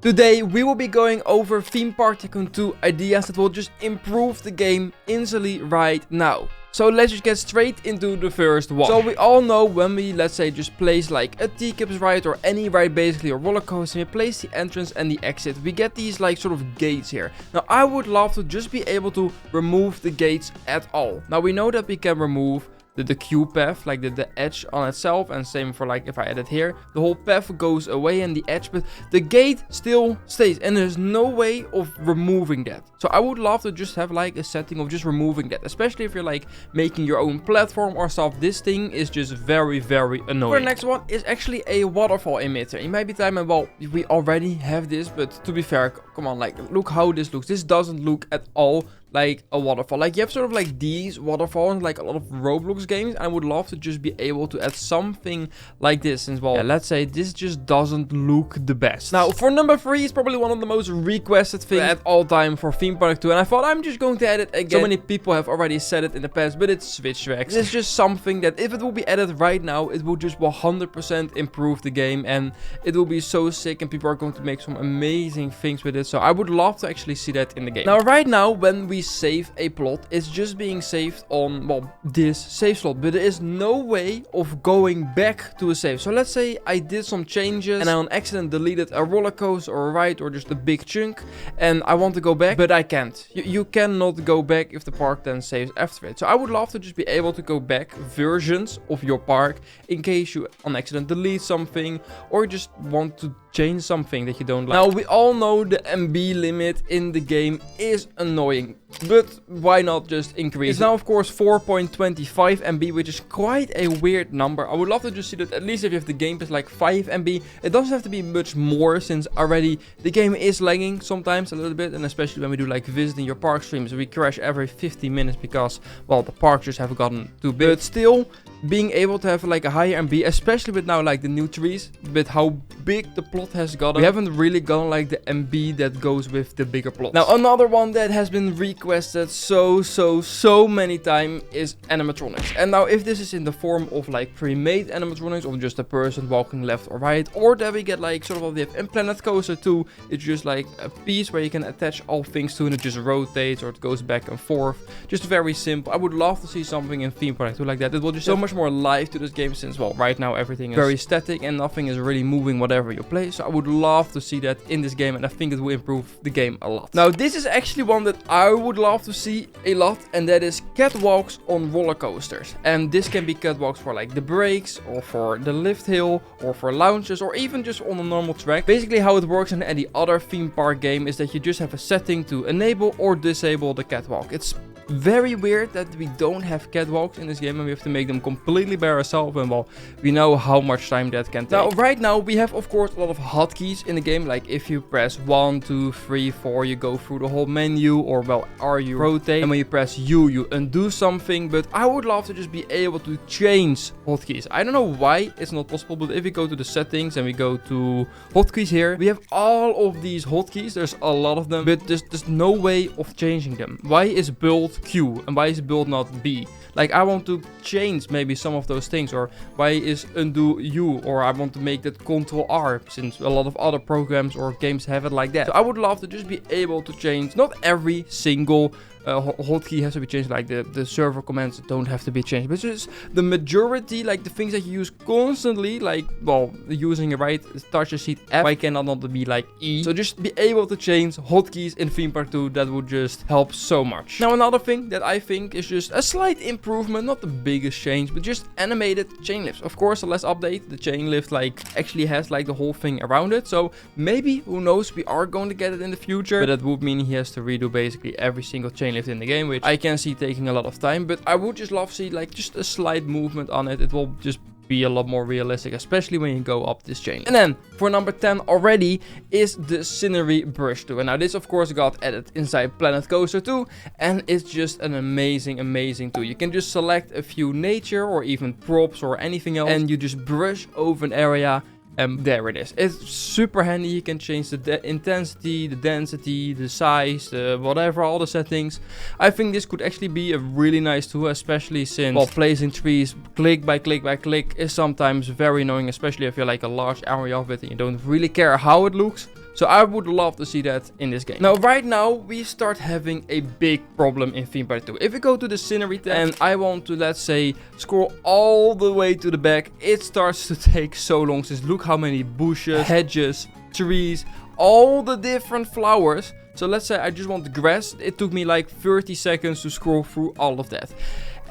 Today we will be going over Theme Park Tycoon 2 ideas that will just improve the game instantly right now. So let's just get straight into the first one. So we all know when we, let's say, just place like a teacups ride or any ride basically, or roller coaster, we place the entrance and the exit, we get these like sort of gates here. Now I would love to just be able to remove the gates at all. Now we know that we can remove the queue path, like the edge on itself, and same for like if I edit here, the whole path goes away and the edge, but the gate still stays and there's no way of removing that. So I would love to just have like a setting of just removing that, especially if you're like making your own platform or stuff. This thing is just very annoying. For the next one is actually a waterfall emitter. You might be thinking, well, we already have this, but to be fair, come on, like look how this looks. This doesn't look at all like a waterfall. Like you have sort of like these waterfalls like a lot of Roblox games. I would love to just be able to add something like this, since well, yeah, let's say this just doesn't look the best. Now for number 3 is probably one of the most requested things at all time for Theme Park 2, and I thought I'm just going to add it again. So many people have already said it in the past, but it's switch tracks. It's just something that if it will be added right now, it will just 100% improve the game, and it will be so sick, and people are going to make some amazing things with it. So I would love to actually see that in the game. Now right now when we save a plot, it's just being saved on, well, this save slot, but there is no way of going back to a save. So let's say I did some changes and I on accident deleted a roller coaster or a ride or just a big chunk, and I want to go back, but I can't. You cannot go back if the park then saves after it. So I would love to just be able to go back versions of your park in case you on accident delete something or just want to change something that you don't like. Now we all know the MB limit in the game is annoying, but why not just increase it? It's now of course 4.25 MB, which is quite a weird number. I would love to just see that at least if you have the game pass like 5 MB. It doesn't have to be much more, since already the game is lagging sometimes a little bit, and especially when we do like visiting your park streams, we crash every 50 minutes because, well, the parks just have gotten too big. But still, being able to have like a higher MB, especially with now like the new trees, with how big the plot has gotten, we haven't really gotten like the MB that goes with the bigger plot. Now another one that has been requested so many times is animatronics. And now if this is in the form of like pre-made animatronics or just a person walking left or right, or that we get like sort of what we have in Planet Coaster 2, it's just like a piece where you can attach all things to and it just rotates or it goes back and forth. Just very simple. I would love to see something in Theme Park 2 like that. It will just so much more life to this game, since well, right now everything is very static and nothing is really moving whatever you play. So I would love to see that in this game, and I think it will improve the game a lot. Now this is actually one that I would love to see a lot, and that is catwalks on roller coasters. And this can be catwalks for like the brakes or for the lift hill or for lounges or even just on a normal track. Basically how it works in any other theme park game is that you just have a setting to enable or disable the catwalk. It's very weird that we don't have catwalks in this game and we have to make them completely by ourselves, and well, we know how much time that can take. Now right now we have of course a lot of hotkeys in the game, like if you press 1, 2, 3, 4 you go through the whole menu, or well, R you rotate, and when you press U you undo something. But I would love to just be able to change hotkeys. I don't know why it's not possible, but if we go to the settings and we go to hotkeys here, we have all of these hotkeys. There's a lot of them, but there's no way of changing them. Why is build Q and why is build not B? Like I want to change maybe some of those things, or why is undo U, or I want to make that Control R, since a lot of other programs or games have it like that. So I would love to just be able to change. Not every single hotkey has to be changed, like the server commands don't have to be changed, but just the majority, like the things that you use constantly, like well, using a right touch seat F, why cannot not be like E? So just be able to change hotkeys in Theme Park 2, that would just help so much. Now another thing that I think is just a slight improvement, not the biggest change, but just animated chain lifts. Of course, the last update, the chain lift like actually has like the whole thing around it, so maybe, who knows, we are going to get it in the future, but that would mean he has to redo basically every single chain lift in the game, which I can see taking a lot of time. But I would just love to see like just a slight movement on it. It will just be a lot more realistic, especially when you go up this chain. And then for number 10 already is the scenery brush tool. And now this of course got added inside Planet Coaster 2, and it's just an amazing tool. You can just select a few nature or even props or anything else, and you just brush over an area. There it is. It's super handy. You can change the intensity, the density, the size, whatever, all the settings. I think this could actually be a really nice tool, especially since while placing trees click by click by click is sometimes very annoying, especially if you're like a large area of it and you don't really care how it looks. So I would love to see that in this game. Now, right now, we start having a big problem in Theme Park 2. If we go to the scenery tab and I want to, let's say, scroll all the way to the back, it starts to take so long. Since look how many bushes, hedges, trees, all the different flowers. So let's say I just want the grass. It took me like 30 seconds to scroll through all of that.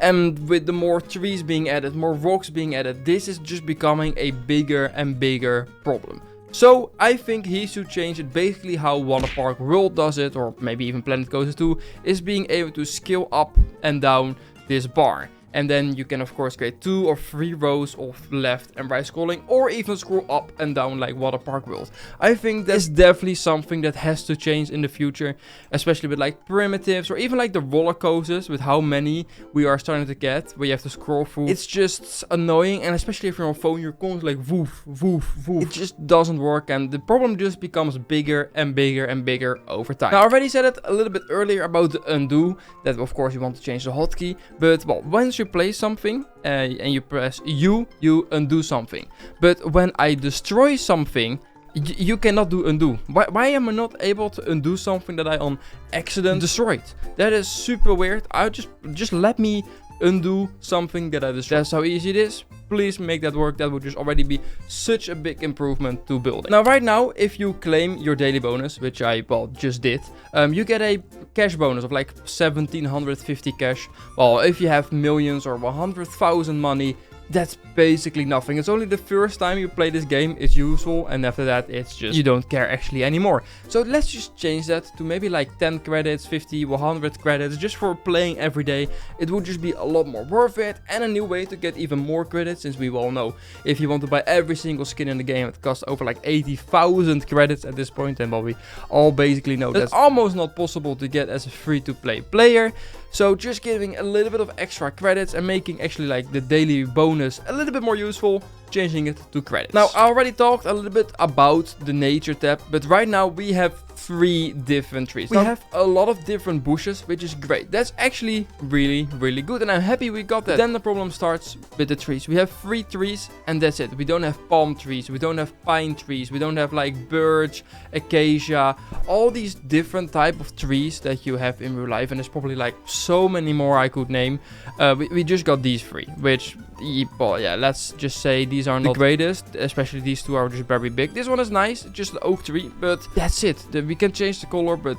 And with the more trees being added, more rocks being added, this is just becoming a bigger and bigger problem. So I think he should change it. Basically how Water Park World does it, or maybe even Planet Coaster 2, is being able to scale up and down this bar. And then you can of course create 2 or 3 rows of left and right scrolling, or even scroll up and down like Water Park World. I think that's definitely something that has to change in the future, especially with like primitives or even like the roller coasters, with how many we are starting to get where you have to scroll through. It's just annoying, and especially if you're on phone, you're constantly like woof, woof, woof. It just doesn't work, and the problem just becomes bigger and bigger and bigger over time. Now I already said it a little bit earlier about the undo, that of course you want to change the hotkey, but well, once you play something and you press U, you undo something. But when I destroy something, you cannot do undo. Why am I not able to undo something that I on accident destroyed? That is super weird. I just let me undo something that I destroyed. That's how easy it is. Please make that work. That would just already be such a big improvement to building. Now, right now, if you claim your daily bonus, which I, well, just did, you get a cash bonus of like 1750 cash. Well, if you have millions or 100,000 money, that's basically nothing. It's only the first time you play this game it's useful, and after that it's just you don't care actually anymore. So let's just change that to maybe like 10 credits, 50, 100 credits just for playing every day. It would just be a lot more worth it, and a new way to get even more credits, since we all know if you want to buy every single skin in the game it costs over like 80,000 credits at this point, and well, we all basically know that's almost not possible to get as a free-to-play player. So just giving a little bit of extra credits and making actually like the daily bonus a little bit more useful, changing it to credits. Now, I already talked a little bit about the nature tab, but right now we have 3 different trees. We have a lot of different bushes, which is great. That's actually really, really good, and I'm happy we got that. Then the problem starts with the trees. We have 3 trees, and that's it. We don't have palm trees, we don't have pine trees, we don't have like birch, acacia, all these different type of trees that you have in real life, and there's probably like so many more I could name. We just got these 3, which, well, yeah, let's just say these are not the greatest, especially these 2 are just very big. This one is nice, just an oak tree, but that's it. We can change the color, but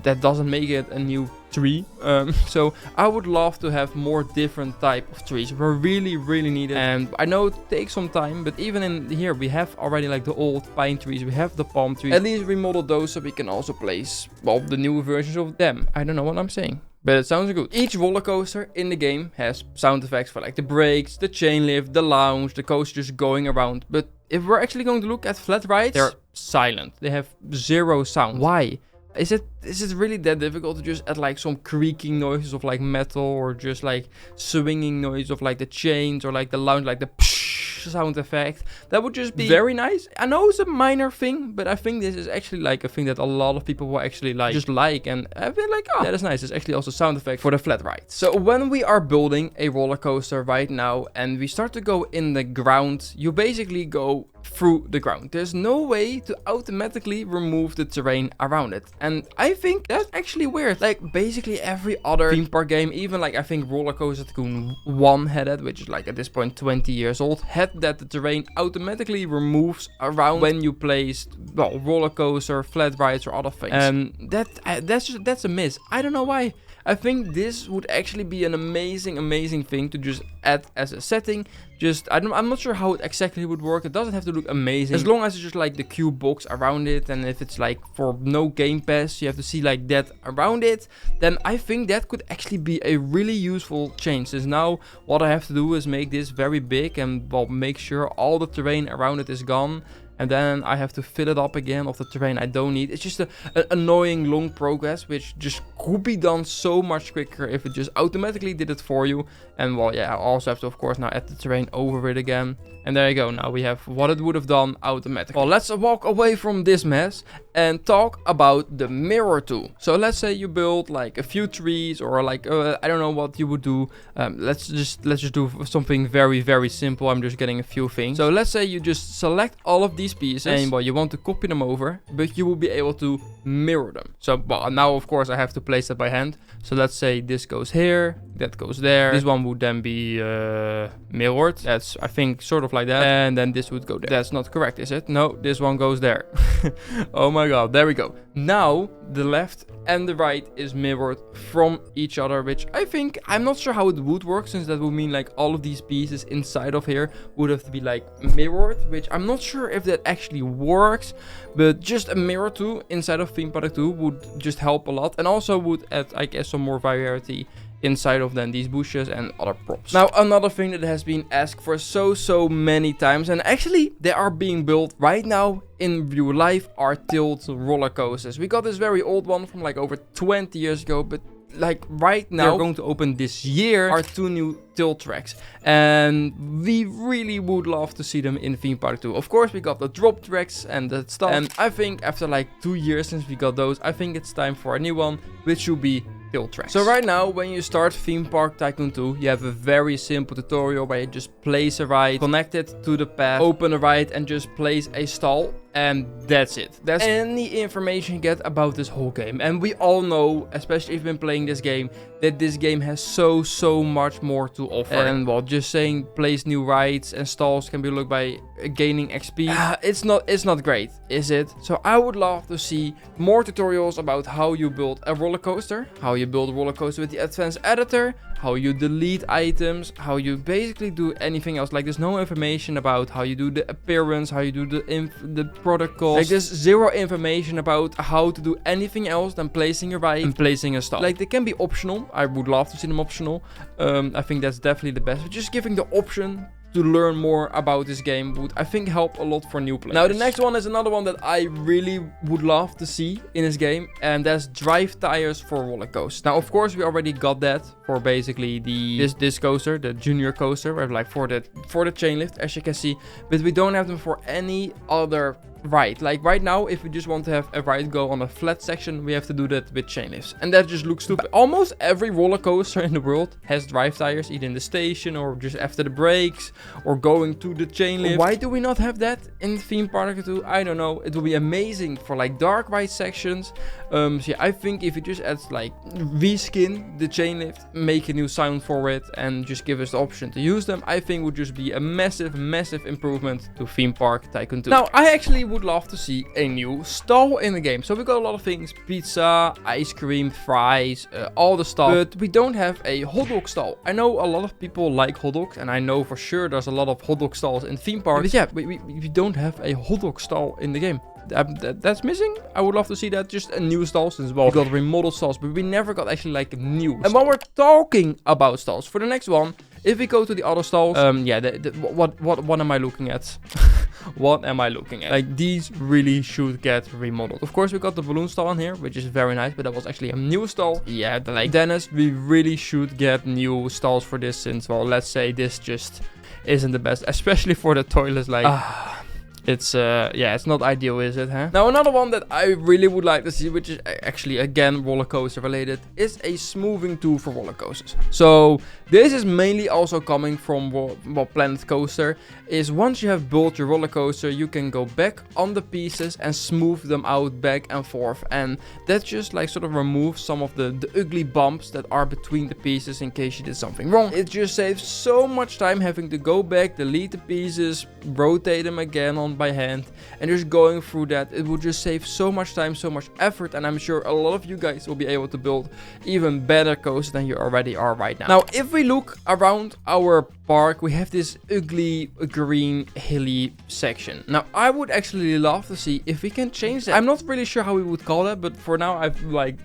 that doesn't make it a new tree. So I would love to have more different type of trees. We're really, really needed, and I know it takes some time, but even in here we have already like the old pine trees, we have the palm trees. At least remodel those so we can also place, well, the new versions of them. I don't know what I'm saying, but it sounds good. Each roller coaster in the game has sound effects for like the brakes, the chain lift, the lounge, the coaster just going around. But if we're actually going to look at flat rides, they're silent. They have 0 sound. Why? Is it really that difficult to just add like some creaking noises of like metal, or just like swinging noise of like the chains, or like the lounge, like the sound effect? That would just be very nice. I know it's a minor thing, but I think this is actually like a thing that a lot of people will actually like, and I've been like, oh, that is nice. It's actually also sound effect for the flat ride. So when we are building a roller coaster right now and we start to go in the ground, you basically go through the ground. There's no way to automatically remove the terrain around it, and I think that's actually weird. Like basically every other theme park game, even like I think Roller Coaster Tycoon 1 had it, which is like at this point 20 years old, had that the terrain automatically removes around when you place, well, roller coaster, flat rides, or other things. That's a miss. I don't know why. I think this would actually be an amazing thing to just add as a setting. I'm not sure how it exactly would work. It doesn't have to look amazing, as long as it's just like the cube box around it, and if it's like for no game pass you have to see like that around it, then I think that could actually be a really useful change. Since now what I have to do is make this very big and, well, make sure all the terrain around it is gone, and then I have to fill it up again of the terrain I don't need. It's just an annoying long progress, which just could be done so much quicker if it just automatically did it for you. And, well, yeah, I also have to, of course, now add the terrain over it again. And there you go. Now we have what it would have done automatically. Well, let's walk away from this mess and talk about the mirror tool. So let's say you build like a few trees, or like I don't know what you would do. Let's just do something very, very simple. I'm just getting a few things. So let's say you just select all of these these pieces and well, you want to copy them over, but you will be able to mirror them. So well, now of course I have to place that by hand. So let's say this goes here, that goes there. This one would then be mirrored. That's, I think, sort of like that. And then this would go there. That's not correct, is it? No, this one goes there. Oh my god, there we go. Now the left and the right is mirrored from each other, which I think, I'm not sure how it would work, since that would mean like all of these pieces inside of here would have to be like mirrored, which I'm not sure if that actually works, but just a mirror tool inside of Theme Park Tycoon would just help a lot, and also would add, I guess, some more variety inside of then these bushes and other props. Now another thing that has been asked for so many times, and actually they are being built right now in real life, are tilt roller coasters. We got this very old one from like over 20 years ago, but like right now we're going to open this year are 2 new tilt tracks, and we really would love to see them in Theme Park 2. Of course, we got the drop tracks and the stuff, and I think after like 2 years since we got those, I think it's time for a new one, which should be tilt tracks. So right now, when you start Theme Park Tycoon 2, you have a very simple tutorial where you just place a ride, connect it to the path, open a ride, and just place a stall, and that's it. That's any information you get about this whole game. And we all know, especially if you've been playing this game, that this game has so much more to offer. And well, just saying place new rides and stalls can be looked by gaining XP. It's not great, is it? So I would love to see more tutorials about how you build a roller coaster, how you build a roller coaster with the advanced editor, how you delete items, how you basically do anything else. Like, there's no information about how you do the appearance, how you do the product cost. Like, there's zero information about how to do anything else than placing a ride and placing a stall. Like, they can be optional. I would love to see them optional. I think that's definitely the best. But just giving the option to learn more about this game would, I think, help a lot for new players. Now the next one is another one that I really would love to see in this game, and that's drive tires for roller coasters. Now of course we already got that for basically this coaster, the junior coaster, right? Like for the chain lift, as you can see, but we don't have them for any other ride. Like right now, if we just want to have a ride go on a flat section, we have to do that with chain lifts, and that just looks stupid. Almost every roller coaster in the world has drive tires, either in the station or just after the brakes or going to the chain lift. Why do we not have that in Theme Park 2? I don't know. It will be amazing for like dark ride sections. So yeah, I think if you just add like reskin the chain lift, make a new sound for it, and just give us the option to use them, I think would just be a massive improvement to Theme Park Tycoon 2. Now I actually would love to see a new stall in the game. So we got a lot of things: pizza, ice cream, fries, all the stuff, but we don't have a hot dog stall. I know a lot of people like hot dogs, and I know for sure there's a lot of hot dog stalls in theme parks, but yeah, we don't have a hot dog stall in the game. That's missing. I would love to see that. Just a new stall, since well, we got remodeled stalls, but we never got actually like new. And when we're talking about stalls, for the next one, if we go to the other stalls, yeah, what am I looking at? What am I looking at? Like, these really should get remodeled. Of course, we got the balloon stall in here, which is very nice, but that was actually a new stall. Yeah, like Dennis, we really should get new stalls for this, since, well, let's say this just isn't the best, especially for the toilets. Like, it's yeah, it's not ideal, is it, huh? Now another one that I really would like to see, which is actually again roller coaster related, is a smoothing tool for roller coasters. So this is mainly also coming from what Planet Coaster is. Once you have built your roller coaster, you can go back on the pieces and smooth them out back and forth, and that just like sort of removes some of the ugly bumps that are between the pieces in case you did something wrong. It just saves so much time having to go back, delete the pieces, rotate them again on by hand, and just going through that. It will just save so much time, so much effort, and I'm sure a lot of you guys will be able to build even better coasters than you already are right now. Now, if we look around our park, we have this ugly green hilly section. Now, I would actually love to see if we can change that. I'm not really sure how we would call that, but for now I've like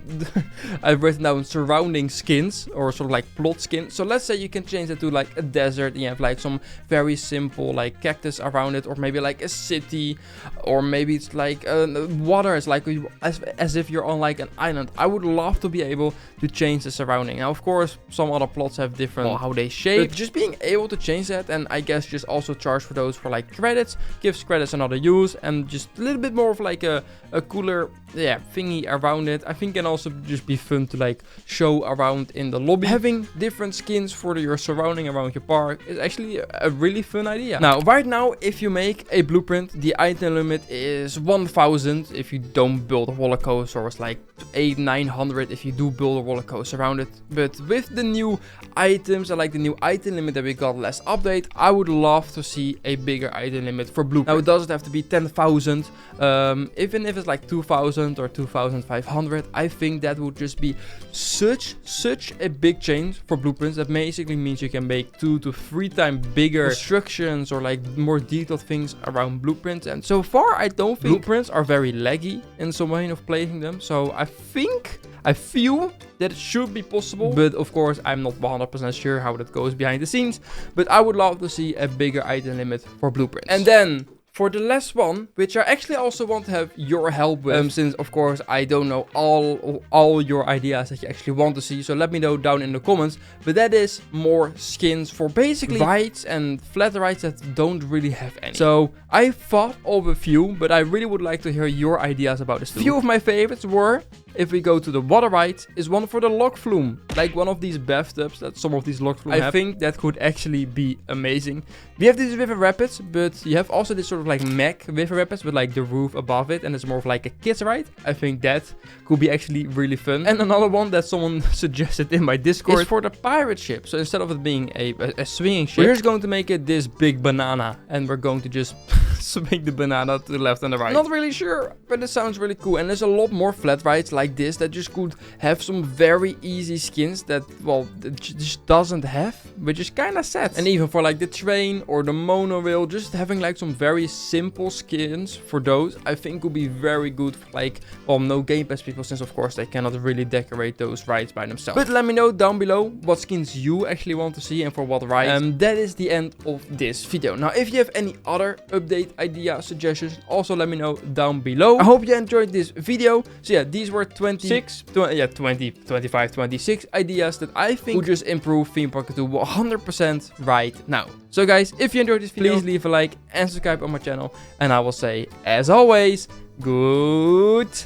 I've written down surrounding skins, or sort of like plot skin. So let's say you can change it to like a desert, and you have like some very simple like cactus around it, or maybe like a city, or maybe it's like water. It's like as if you're on like an island. I would love to be able to change the surrounding. Now, of course, some other plots have different how they shape, but just being able able to change that, and I guess just also charge for those for like credits, gives credits another use, and just a little bit more of like a cooler, yeah, thingy around it. I think can also just be fun to like show around in the lobby. Having different skins for your surrounding around your park is actually a really fun idea. Now, right now, if you make a blueprint, the item limit is 1000 if you don't build a roller coaster, or it's like 800-900 if you do build a roller coaster around it. But with the new items and like the new item limit that we got last update, I would love to see a bigger item limit for blueprint. Now, it doesn't have to be 10,000, even if it's like 2,000 or 2,500. I think that would just be such a big change for blueprints. That basically means you can make 2 to 3 times bigger constructions or like more detailed things around blueprints. And so far, I don't think blueprints are very laggy in some way of playing them. So I feel that it should be possible, but of course I'm not 100% sure how that goes behind the scenes. But I would love to see a bigger item limit for blueprints. And then for the last one, which I actually also want to have your help with, since of course I don't know all your ideas that you actually want to see, so let me know down in the comments. But that is more skins for basically rides and flat rides that don't really have any. So I thought of a few, but I really would like to hear your ideas about this too. A few of my favorites were, if we go to the water ride, is one for the log flume, like one of these bathtubs that some of these log flume have. I think that could actually be amazing. We have these river rapids, but you have also this sort of like mech river rapids with like the roof above it, and it's more of like a kids ride. I think that could be actually really fun. And another one that someone suggested in my Discord is for the pirate ship. So instead of it being a swinging ship, we're just going to make it this big banana, and we're going to just swing the banana to the left and the right. Not really sure, but it sounds really cool. And there's a lot more flat rides like this that just could have some very easy skins that, well, it just doesn't have, which is kind of sad. And even for like the train or the monorail, just having like some very simple skins for those, I think would be very good for like, well, no Game Pass people, since of course they cannot really decorate those rides by themselves. But let me know down below what skins you actually want to see and for what rides. That is the end of this video. Now, if you have any other update idea suggestions, also let me know down below. I hope you enjoyed this video. So yeah, these were 26 ideas that I think would just improve Theme Park Tycoon 100% right now. So guys, if you enjoyed this video, please leave a like and subscribe on my channel, and I will say, as always, goodbye.